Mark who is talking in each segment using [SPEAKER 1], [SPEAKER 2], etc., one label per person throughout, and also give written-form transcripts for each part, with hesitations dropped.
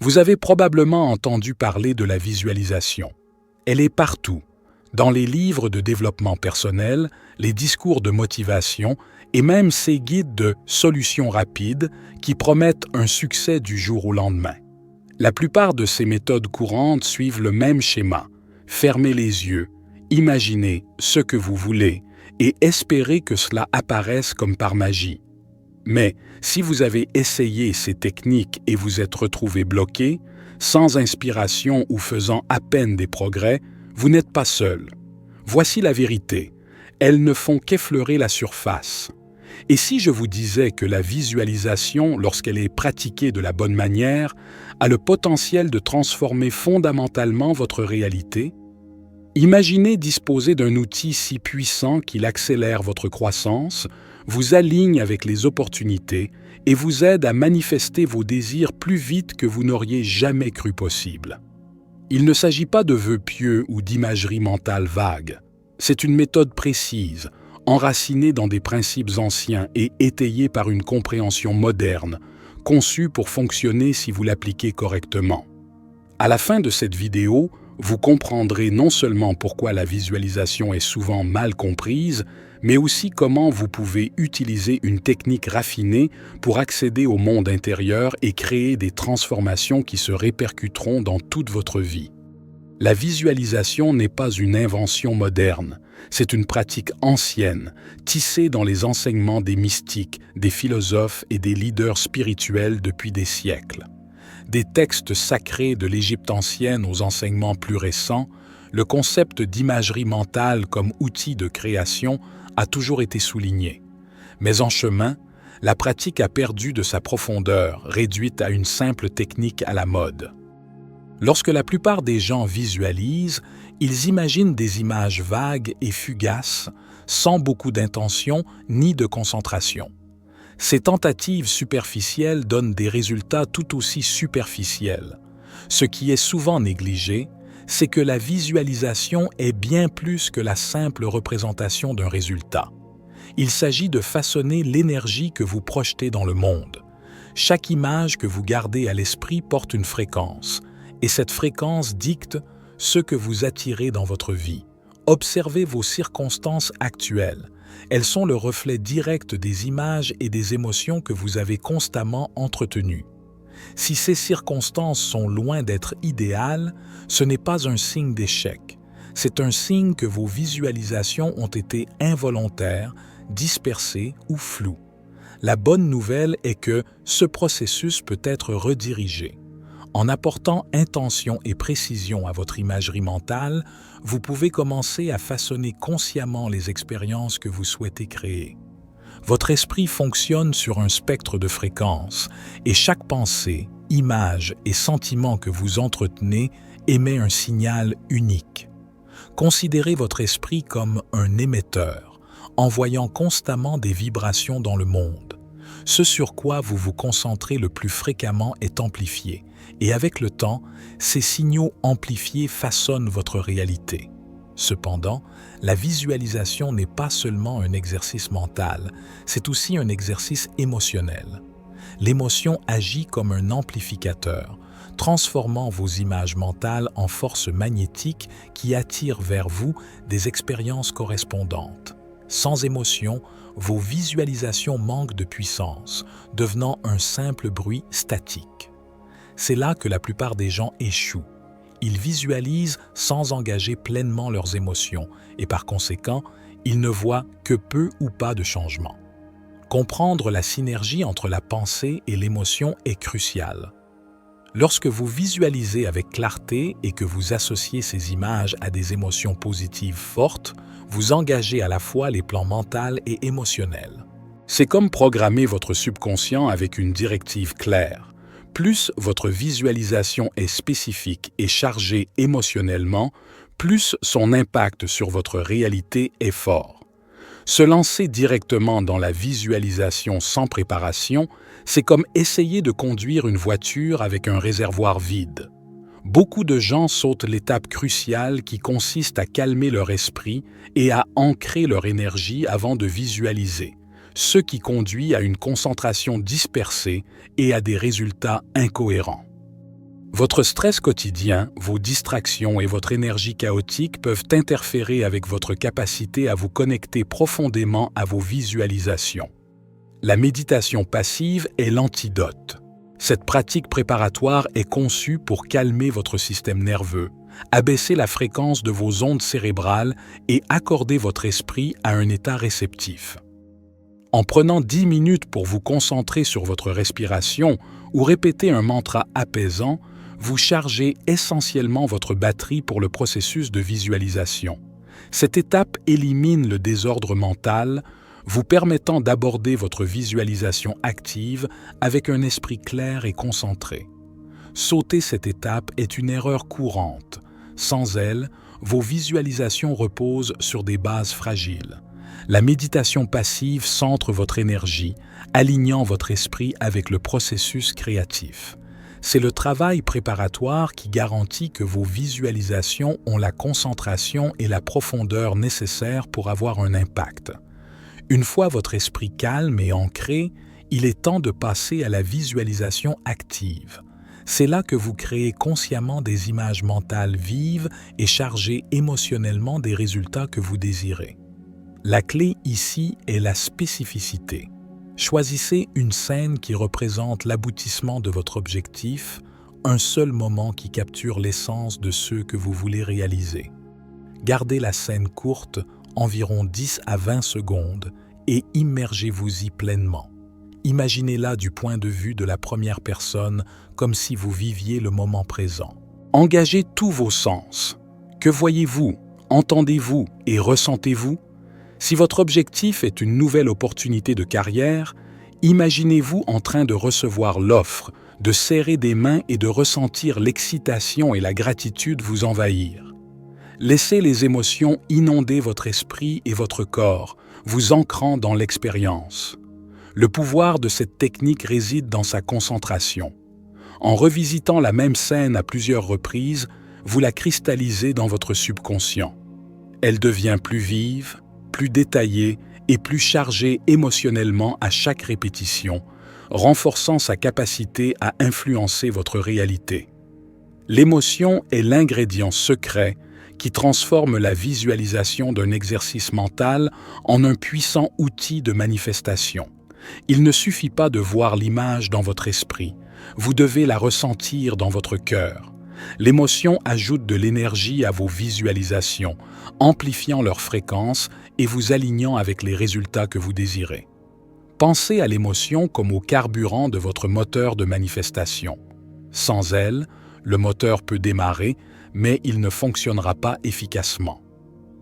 [SPEAKER 1] Vous avez probablement entendu parler de la visualisation. Elle est partout, dans les livres de développement personnel, les discours de motivation et même ces guides de solutions rapides qui promettent un succès du jour au lendemain. La plupart de ces méthodes courantes suivent le même schéma. Fermez les yeux, imaginez ce que vous voulez et espérez que cela apparaisse comme par magie. Mais si vous avez essayé ces techniques et vous êtes retrouvé bloqué, sans inspiration ou faisant à peine des progrès, vous n'êtes pas seul. Voici la vérité. Elles ne font qu'effleurer la surface. Et si je vous disais que la visualisation, lorsqu'elle est pratiquée de la bonne manière, a le potentiel de transformer fondamentalement votre réalité? Imaginez disposer d'un outil si puissant qu'il accélère votre croissance, vous aligne avec les opportunités et vous aide à manifester vos désirs plus vite que vous n'auriez jamais cru possible. Il ne s'agit pas de vœux pieux ou d'imagerie mentale vague. C'est une méthode précise, enracinée dans des principes anciens et étayée par une compréhension moderne, conçue pour fonctionner si vous l'appliquez correctement. À la fin de cette vidéo, vous comprendrez non seulement pourquoi la visualisation est souvent mal comprise, mais aussi comment vous pouvez utiliser une technique raffinée pour accéder au monde intérieur et créer des transformations qui se répercuteront dans toute votre vie. La visualisation n'est pas une invention moderne, c'est une pratique ancienne, tissée dans les enseignements des mystiques, des philosophes et des leaders spirituels depuis des siècles. Des textes sacrés de l'Égypte ancienne aux enseignements plus récents, le concept d'imagerie mentale comme outil de création a toujours été souligné. Mais en chemin, la pratique a perdu de sa profondeur, réduite à une simple technique à la mode. Lorsque la plupart des gens visualisent, ils imaginent des images vagues et fugaces, sans beaucoup d'intention ni de concentration. Ces tentatives superficielles donnent des résultats tout aussi superficiels. Ce qui est souvent négligé, c'est que la visualisation est bien plus que la simple représentation d'un résultat. Il s'agit de façonner l'énergie que vous projetez dans le monde. Chaque image que vous gardez à l'esprit porte une fréquence, et cette fréquence dicte ce que vous attirez dans votre vie. Observez vos circonstances actuelles. Elles sont le reflet direct des images et des émotions que vous avez constamment entretenues. Si ces circonstances sont loin d'être idéales, ce n'est pas un signe d'échec. C'est un signe que vos visualisations ont été involontaires, dispersées ou floues. La bonne nouvelle est que ce processus peut être redirigé. En apportant intention et précision à votre imagerie mentale, vous pouvez commencer à façonner consciemment les expériences que vous souhaitez créer. Votre esprit fonctionne sur un spectre de fréquences et chaque pensée, image et sentiment que vous entretenez émet un signal unique. Considérez votre esprit comme un émetteur, envoyant constamment des vibrations dans le monde. Ce sur quoi vous vous concentrez le plus fréquemment est amplifié, et avec le temps, ces signaux amplifiés façonnent votre réalité. Cependant, la visualisation n'est pas seulement un exercice mental, c'est aussi un exercice émotionnel. L'émotion agit comme un amplificateur, transformant vos images mentales en forces magnétiques qui attirent vers vous des expériences correspondantes. Sans émotion, vos visualisations manquent de puissance, devenant un simple bruit statique. C'est là que la plupart des gens échouent. Ils visualisent sans engager pleinement leurs émotions et par conséquent, ils ne voient que peu ou pas de changement. Comprendre la synergie entre la pensée et l'émotion est crucial. Lorsque vous visualisez avec clarté et que vous associez ces images à des émotions positives fortes, vous engagez à la fois les plans mental et émotionnel. C'est comme programmer votre subconscient avec une directive claire. Plus votre visualisation est spécifique et chargée émotionnellement, plus son impact sur votre réalité est fort. Se lancer directement dans la visualisation sans préparation, c'est comme essayer de conduire une voiture avec un réservoir vide. Beaucoup de gens sautent l'étape cruciale qui consiste à calmer leur esprit et à ancrer leur énergie avant de visualiser, ce qui conduit à une concentration dispersée et à des résultats incohérents. Votre stress quotidien, vos distractions et votre énergie chaotique peuvent interférer avec votre capacité à vous connecter profondément à vos visualisations. La méditation passive est l'antidote. Cette pratique préparatoire est conçue pour calmer votre système nerveux, abaisser la fréquence de vos ondes cérébrales et accorder votre esprit à un état réceptif. En prenant 10 minutes pour vous concentrer sur votre respiration ou répéter un mantra apaisant, vous chargez essentiellement votre batterie pour le processus de visualisation. Cette étape élimine le désordre mental, vous permettant d'aborder votre visualisation active avec un esprit clair et concentré. Sauter cette étape est une erreur courante. Sans elle, vos visualisations reposent sur des bases fragiles. La méditation passive centre votre énergie, alignant votre esprit avec le processus créatif. C'est le travail préparatoire qui garantit que vos visualisations ont la concentration et la profondeur nécessaires pour avoir un impact. Une fois votre esprit calme et ancré, il est temps de passer à la visualisation active. C'est là que vous créez consciemment des images mentales vives et chargées émotionnellement des résultats que vous désirez. La clé ici est la spécificité. Choisissez une scène qui représente l'aboutissement de votre objectif, un seul moment qui capture l'essence de ce que vous voulez réaliser. Gardez la scène courte, environ 10 à 20 secondes, et immergez-vous-y pleinement. Imaginez-la du point de vue de la première personne, comme si vous viviez le moment présent. Engagez tous vos sens. Que voyez-vous, entendez-vous et ressentez-vous? Si votre objectif est une nouvelle opportunité de carrière, imaginez-vous en train de recevoir l'offre, de serrer des mains et de ressentir l'excitation et la gratitude vous envahir. Laissez les émotions inonder votre esprit et votre corps, vous ancrant dans l'expérience. Le pouvoir de cette technique réside dans sa concentration. En revisitant la même scène à plusieurs reprises, vous la cristallisez dans votre subconscient. Elle devient plus vive, plus détaillée et plus chargée émotionnellement à chaque répétition, renforçant sa capacité à influencer votre réalité. L'émotion est l'ingrédient secret qui transforme la visualisation d'un exercice mental en un puissant outil de manifestation. Il ne suffit pas de voir l'image dans votre esprit, vous devez la ressentir dans votre cœur. L'émotion ajoute de l'énergie à vos visualisations, amplifiant leur fréquence et vous alignant avec les résultats que vous désirez. Pensez à l'émotion comme au carburant de votre moteur de manifestation. Sans elle, le moteur peut démarrer, mais il ne fonctionnera pas efficacement.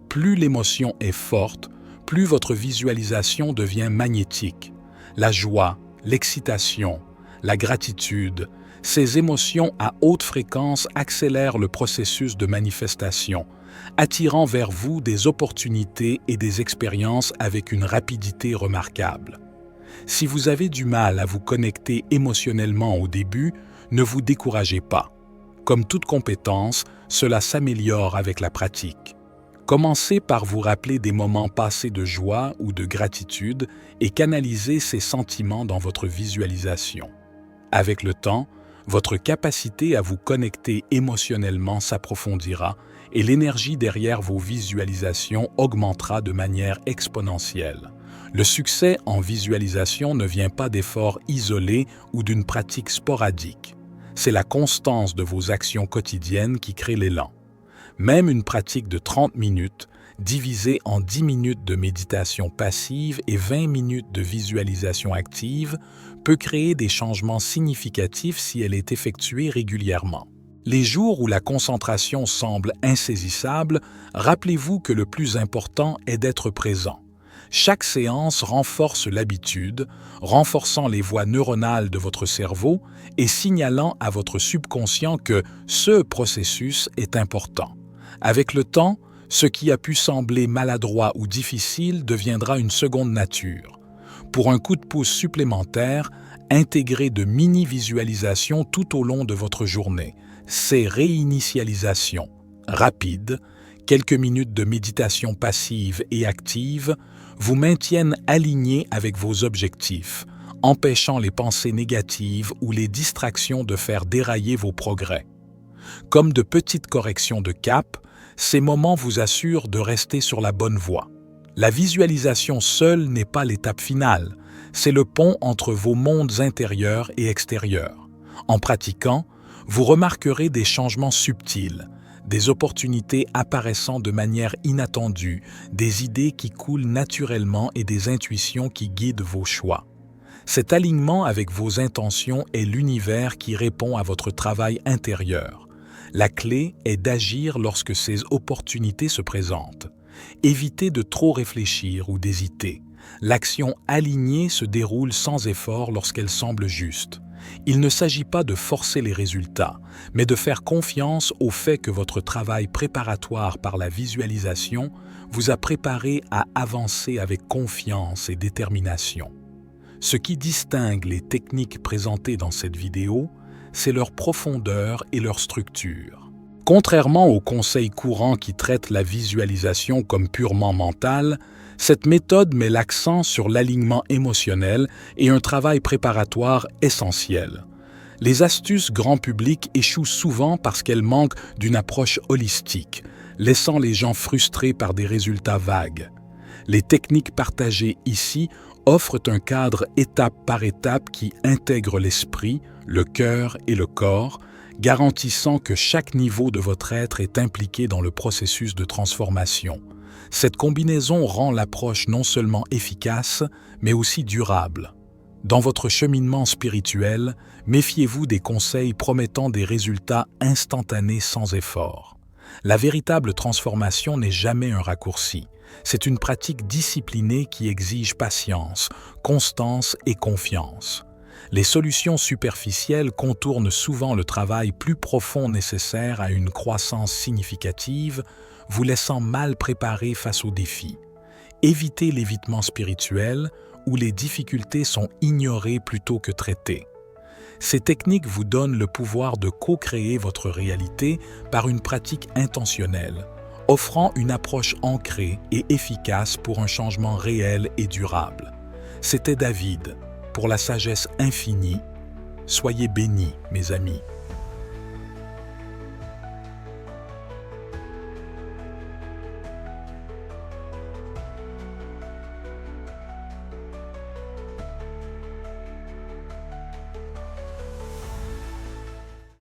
[SPEAKER 1] Plus l'émotion est forte, plus votre visualisation devient magnétique. La joie, l'excitation, la gratitude, ces émotions à haute fréquence accélèrent le processus de manifestation, attirant vers vous des opportunités et des expériences avec une rapidité remarquable. Si vous avez du mal à vous connecter émotionnellement au début, ne vous découragez pas. Comme toute compétence, cela s'améliore avec la pratique. Commencez par vous rappeler des moments passés de joie ou de gratitude et canalisez ces sentiments dans votre visualisation. Avec le temps, votre capacité à vous connecter émotionnellement s'approfondira et l'énergie derrière vos visualisations augmentera de manière exponentielle. Le succès en visualisation ne vient pas d'efforts isolés ou d'une pratique sporadique. C'est la constance de vos actions quotidiennes qui crée l'élan. Même une pratique de 30 minutes, divisée en 10 minutes de méditation passive et 20 minutes de visualisation active, peut créer des changements significatifs si elle est effectuée régulièrement. Les jours où la concentration semble insaisissable, rappelez-vous que le plus important est d'être présent. Chaque séance renforce l'habitude, renforçant les voies neuronales de votre cerveau et signalant à votre subconscient que ce processus est important. Avec le temps, ce qui a pu sembler maladroit ou difficile deviendra une seconde nature. Pour un coup de pouce supplémentaire, intégrez de mini-visualisations tout au long de votre journée. Ces réinitialisations rapides, quelques minutes de méditation passive et active, vous maintiennent alignés avec vos objectifs, empêchant les pensées négatives ou les distractions de faire dérailler vos progrès. Comme de petites corrections de cap, ces moments vous assurent de rester sur la bonne voie. La visualisation seule n'est pas l'étape finale, c'est le pont entre vos mondes intérieurs et extérieurs. En pratiquant, vous remarquerez des changements subtils, des opportunités apparaissant de manière inattendue, des idées qui coulent naturellement et des intuitions qui guident vos choix. Cet alignement avec vos intentions est l'univers qui répond à votre travail intérieur. La clé est d'agir lorsque ces opportunités se présentent. Évitez de trop réfléchir ou d'hésiter. L'action alignée se déroule sans effort lorsqu'elle semble juste. Il ne s'agit pas de forcer les résultats, mais de faire confiance au fait que votre travail préparatoire par la visualisation vous a préparé à avancer avec confiance et détermination. Ce qui distingue les techniques présentées dans cette vidéo, c'est leur profondeur et leur structure. Contrairement aux conseils courants qui traitent la visualisation comme purement mentale, cette méthode met l'accent sur l'alignement émotionnel et un travail préparatoire essentiel. Les astuces grand public échouent souvent parce qu'elles manquent d'une approche holistique, laissant les gens frustrés par des résultats vagues. Les techniques partagées ici offrent un cadre étape par étape qui intègre l'esprit, le cœur et le corps, garantissant que chaque niveau de votre être est impliqué dans le processus de transformation. Cette combinaison rend l'approche non seulement efficace, mais aussi durable. Dans votre cheminement spirituel, méfiez-vous des conseils promettant des résultats instantanés sans effort. La véritable transformation n'est jamais un raccourci. C'est une pratique disciplinée qui exige patience, constance et confiance. Les solutions superficielles contournent souvent le travail plus profond nécessaire à une croissance significative, vous laissant mal préparé face aux défis. Évitez l'évitement spirituel où les difficultés sont ignorées plutôt que traitées. Ces techniques vous donnent le pouvoir de co-créer votre réalité par une pratique intentionnelle, offrant une approche ancrée et efficace pour un changement réel et durable. C'était David, pour la sagesse infinie. Soyez bénis, mes amis.